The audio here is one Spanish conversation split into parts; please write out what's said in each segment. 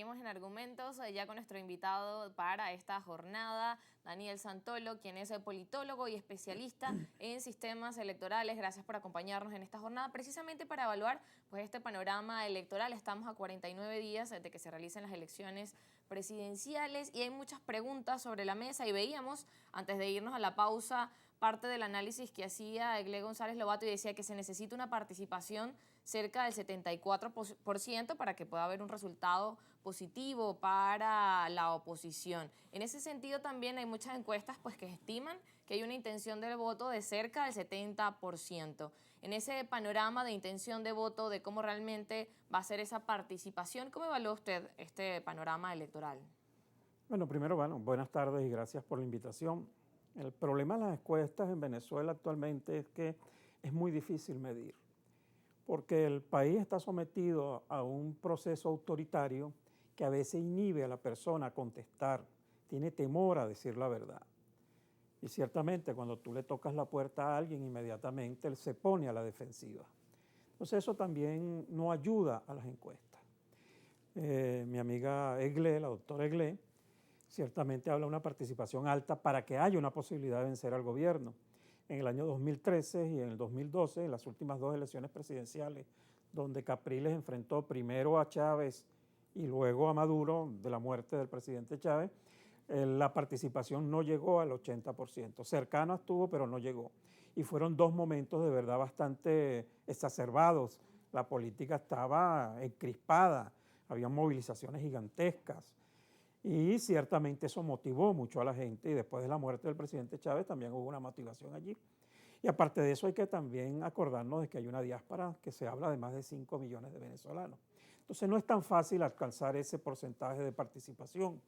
seguimos en Argumentos, ya con nuestro invitado para esta jornada, Daniel Santolo, quien es politólogo y especialista en sistemas electorales. Gracias por acompañarnos en esta jornada, precisamente para evaluar pues, este panorama electoral. Estamos a 49 días de que se realicen las elecciones presidenciales y hay muchas preguntas sobre la mesa y veíamos, antes de irnos a la pausa, parte del análisis que hacía Egle González Lobato y decía que se necesita una participación cerca del 74% para que pueda haber un resultado positivo para la oposición. En ese sentido también hay muchas encuestas pues, que estiman que hay una intención del voto de cerca del 70%. En ese panorama de intención de voto, de cómo realmente va a ser esa participación, ¿cómo evalúa usted este panorama electoral? Bueno, primero, buenas tardes y gracias por la invitación. El problema de las encuestas en Venezuela actualmente es que es muy difícil medir, porque el país está sometido a un proceso autoritario que a veces inhibe a la persona a contestar, tiene temor a decir la verdad. Y ciertamente cuando tú le tocas la puerta a alguien, inmediatamente él se pone a la defensiva. Entonces eso también no ayuda a las encuestas. Mi amiga Egle, la doctora Egle, ciertamente habla de una participación alta para que haya una posibilidad de vencer al gobierno. En el año 2013 y en el 2012, en las últimas dos elecciones presidenciales, donde Capriles enfrentó primero a Chávez y luego a Maduro de la muerte del presidente Chávez, la participación no llegó al 80%. Cercano estuvo, pero no llegó. Y fueron dos momentos de verdad bastante exacerbados. La política estaba encrispada, había movilizaciones gigantescas. Y ciertamente eso motivó mucho a la gente y después de la muerte del presidente Chávez también hubo una motivación allí. Y aparte de eso hay que también acordarnos de que hay una diáspora que se habla de más de 5 millones de venezolanos. Entonces no es tan fácil alcanzar ese porcentaje de participación.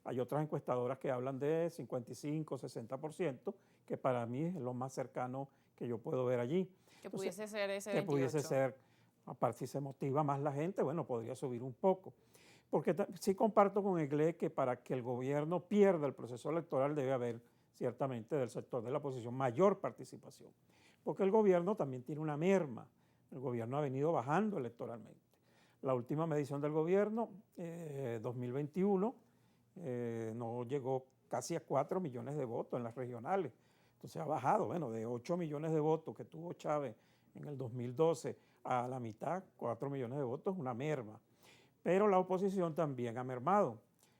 Hay otras encuestadoras que hablan de 55, 60%, que para mí es lo más cercano que yo puedo ver allí. Que pudiese ser ese Que 28. pudiese ser, aparte si se motiva más la gente, bueno, podría subir un poco. Porque sí comparto con Egle que para que el gobierno pierda el proceso electoral debe haber ciertamente del sector de la oposición mayor participación, porque el gobierno también tiene una merma, el gobierno ha venido bajando electoralmente. La última medición del gobierno, 2021, no llegó casi a 4 millones de votos en las regionales, entonces ha bajado, bueno, de 8 millones de votos que tuvo Chávez en el 2012 a la mitad, 4 millones de votos, una merma. Pero la oposición también ha mermado.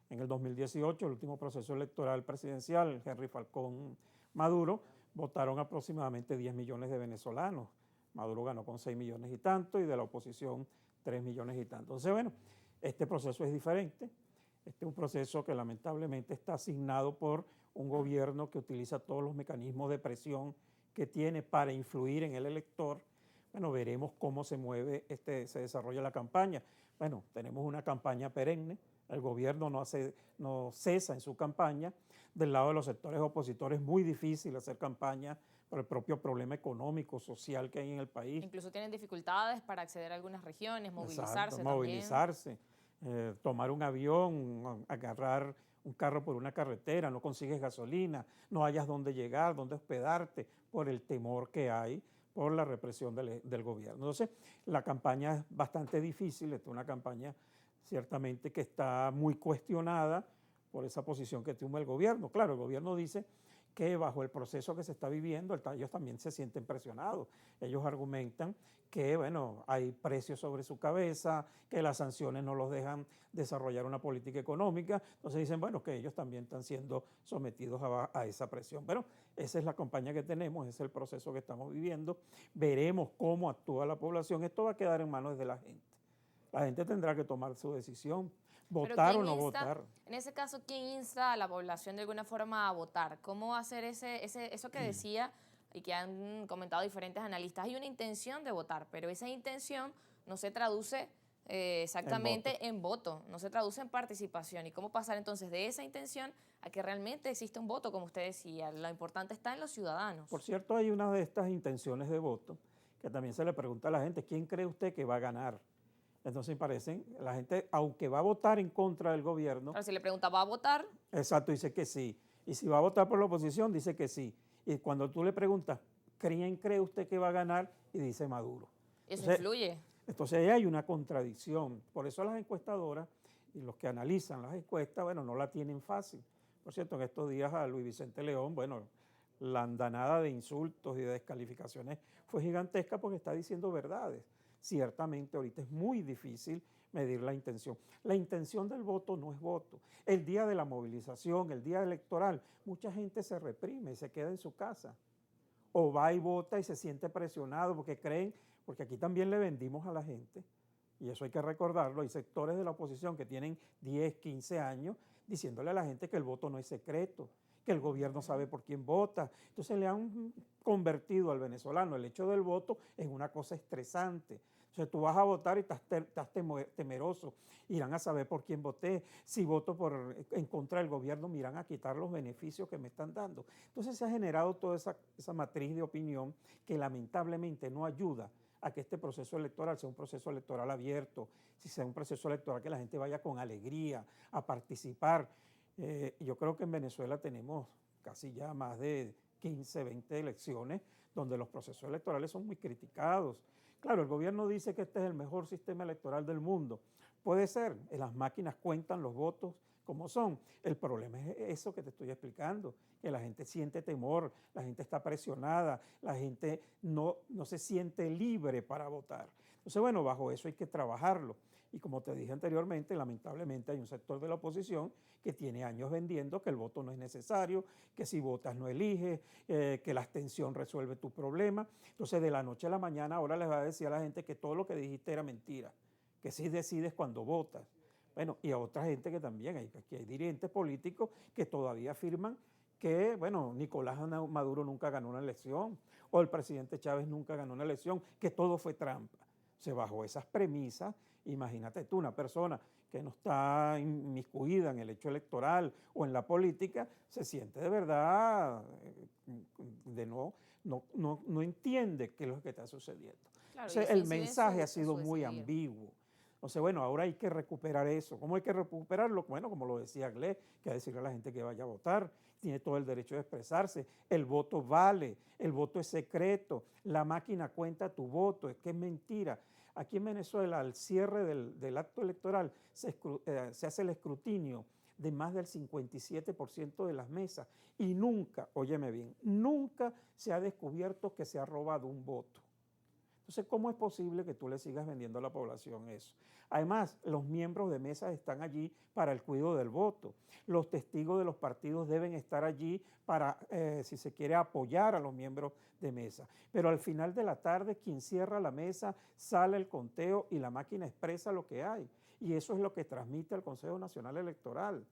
En el 2018, el último proceso electoral presidencial, Henry Falcón Maduro, votaron aproximadamente 10 millones de venezolanos. Maduro ganó con 6 millones y tanto y de la oposición 3 millones y tanto. Entonces, bueno, este proceso es diferente. Este es un proceso que lamentablemente está asignado por un gobierno que utiliza todos los mecanismos de presión que tiene para influir en el elector. Bueno, veremos cómo se mueve, se desarrolla la campaña. Bueno, tenemos una campaña perenne, el gobierno no cesa en su campaña. Del lado de los sectores opositores es muy difícil hacer campaña por el propio problema económico, social que hay en el país. Incluso tienen dificultades para acceder a algunas regiones, Exacto, movilizarse también. movilizarse, tomar un avión, agarrar un carro por una carretera, no consigues gasolina, no hayas dónde llegar, dónde hospedarte, por el temor que hay por la represión del gobierno. Entonces, la campaña es bastante difícil, es una campaña ciertamente que está muy cuestionada por esa posición que toma el gobierno. Claro, el gobierno dice que bajo el proceso que se está viviendo, ellos también se sienten presionados. Ellos argumentan que, bueno, hay precios sobre su cabeza, que las sanciones no los dejan desarrollar una política económica. Entonces dicen, bueno, que ellos también están siendo sometidos a esa presión. Pero esa es la campaña que tenemos, ese es el proceso que estamos viviendo. Veremos cómo actúa la población. Esto va a quedar en manos de la gente. La gente tendrá que tomar su decisión, votar o no votar. En ese caso, ¿quién insta a la población de alguna forma a votar? ¿Cómo va a ser eso que decía y que han comentado diferentes analistas? Hay una intención de votar, pero esa intención no se traduce exactamente en voto, no se traduce en participación. ¿Y cómo pasar entonces de esa intención a que realmente existe un voto, como usted decía? Lo importante está en los ciudadanos. Por cierto, hay una de estas intenciones de voto que también se le pregunta a la gente, ¿quién cree usted que va a ganar? Entonces parecen, la gente, aunque va a votar en contra del gobierno. Ahora, si le pregunta, ¿va a votar? Exacto, dice que sí. Y si va a votar por la oposición, dice que sí. Y cuando tú le preguntas, ¿quién cree usted que va a ganar? Y dice Maduro. Eso influye. Entonces ahí hay una contradicción. Por eso las encuestadoras y los que analizan las encuestas, bueno, no la tienen fácil. Por cierto, en estos días a Luis Vicente León, bueno, la andanada de insultos y de descalificaciones fue gigantesca porque está diciendo verdades. Ciertamente ahorita es muy difícil medir la intención. La intención del voto no es voto. El día de la movilización, el día electoral, mucha gente se reprime y se queda en su casa. O va y vota y se siente presionado porque creen, porque aquí también le vendimos a la gente, y eso hay que recordarlo, hay sectores de la oposición que tienen 10, 15 años diciéndole a la gente que el voto no es secreto, que el gobierno sabe por quién vota. Entonces le han convertido al venezolano el hecho del voto en una cosa estresante. Entonces tú vas a votar y estás temeroso, irán a saber por quién voté. Si voto en contra del gobierno, me irán a quitar los beneficios que me están dando. Entonces se ha generado toda esa matriz de opinión que lamentablemente no ayuda a que este proceso electoral sea un proceso electoral abierto, si sea un proceso electoral que la gente vaya con alegría a participar. Yo creo que en Venezuela tenemos casi ya más de 15, 20 elecciones donde los procesos electorales son muy criticados. Claro, el gobierno dice que este es el mejor sistema electoral del mundo. Puede ser, las máquinas cuentan los votos como son. El problema es eso que te estoy explicando, que la gente siente temor, la gente está presionada, la gente no se siente libre para votar. Entonces, bueno, bajo eso hay que trabajarlo. Y como te dije anteriormente, lamentablemente hay un sector de la oposición que tiene años vendiendo que el voto no es necesario, que si votas no eliges, que la abstención resuelve tu problema. Entonces, de la noche a la mañana ahora les va a decir a la gente que todo lo que dijiste era mentira, que sí decides cuando votas. Bueno, y a otra gente que también, aquí hay dirigentes políticos que todavía afirman que, bueno, Nicolás Maduro nunca ganó una elección, o el presidente Chávez nunca ganó una elección, que todo fue trampa. Se bajó esas premisas, imagínate tú, una persona que no está inmiscuida en el hecho electoral o en la política, se siente de verdad, no entiende qué es lo que está sucediendo. Claro, y Entonces, eso el incide mensaje ha en sido su muy decidir. ambiguo. Entonces, bueno, ahora hay que recuperar eso. ¿Cómo hay que recuperarlo? Bueno, como lo decía Glé, que hay que decirle a la gente que vaya a votar, tiene todo el derecho de expresarse, el voto vale, el voto es secreto, la máquina cuenta tu voto, es que es mentira. Aquí en Venezuela, al cierre del acto electoral, se hace el escrutinio de más del 57% de las mesas y nunca, óyeme bien, nunca se ha descubierto que se ha robado un voto. Entonces, ¿cómo es posible que tú le sigas vendiendo a la población eso? Además, los miembros de mesa están allí para el cuidado del voto. Los testigos de los partidos deben estar allí para, si se quiere, apoyar a los miembros de mesa. Pero al final de la tarde, quien cierra la mesa, sale el conteo y la máquina expresa lo que hay. Y eso es lo que transmite el Consejo Nacional Electoral.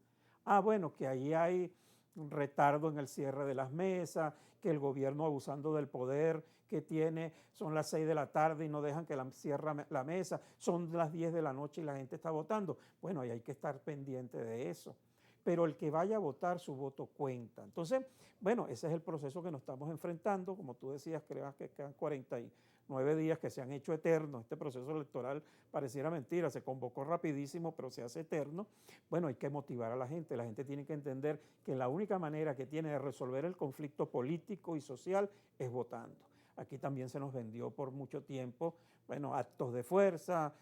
Ah, bueno, que ahí hay un retardo en el cierre de las mesas, que el gobierno abusando del poder que tiene, son las 6 de la tarde y no dejan que cierre la mesa, son las 10 de la noche y la gente está votando. Bueno, ahí hay que estar pendiente de eso. Pero el que vaya a votar, su voto cuenta. Entonces, bueno, ese es el proceso que nos estamos enfrentando. Como tú decías, creo que quedan 49 días que se han hecho eternos. Este proceso electoral pareciera mentira, se convocó rapidísimo, pero se hace eterno. Bueno, hay que motivar a la gente tiene que entender que la única manera que tiene de resolver el conflicto político y social es votando. Aquí también se nos vendió por mucho tiempo, bueno, actos de fuerza,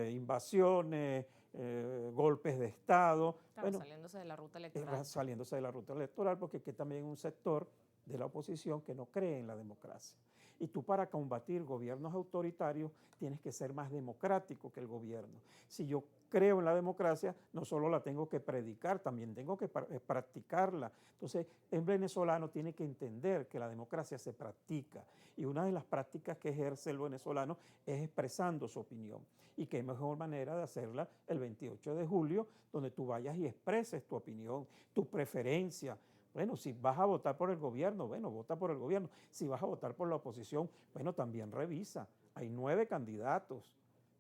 invasiones, golpes de Estado. Claro, Bueno, saliéndose de la ruta electoral. saliéndose de la ruta electoral, porque aquí también hay un sector de la oposición que no cree en la democracia. Y tú para combatir gobiernos autoritarios tienes que ser más democrático que el gobierno. Si yo creo en la democracia, no solo la tengo que predicar, también tengo que practicarla. Entonces, el venezolano tiene que entender que la democracia se practica. Y una de las prácticas que ejerce el venezolano es expresando su opinión. Y qué mejor manera de hacerla el 28 de julio, donde tú vayas y expreses tu opinión, tu preferencia. Bueno, si vas a votar por el gobierno, bueno, vota por el gobierno. Si vas a votar por la oposición, bueno, también revisa. Hay 9 candidatos.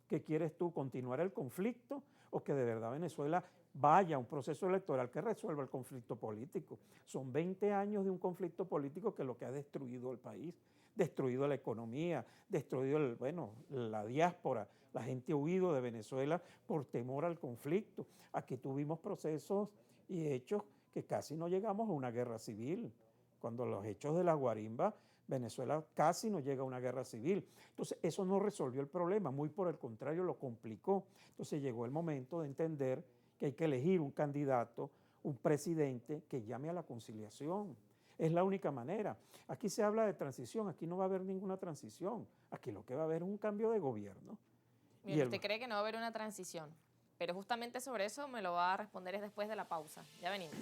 ¿Qué quieres tú? ¿Continuar el conflicto o que de verdad Venezuela vaya a un proceso electoral que resuelva el conflicto político? Son 20 años de un conflicto político que lo que ha destruido el país, destruido la economía, destruido la diáspora. La gente ha huido de Venezuela por temor al conflicto. Aquí tuvimos procesos y hechos que casi no llegamos a una guerra civil. Cuando los hechos de la guarimba, Venezuela casi no llega a una guerra civil. Entonces, eso no resolvió el problema, muy por el contrario, lo complicó. Entonces, llegó el momento de entender que hay que elegir un candidato, un presidente que llame a la conciliación. Es la única manera. Aquí se habla de transición, aquí no va a haber ninguna transición. Aquí lo que va a haber es un cambio de gobierno. Bien, usted cree que no va a haber una transición, pero justamente sobre eso me lo va a responder es después de la pausa. Ya venimos.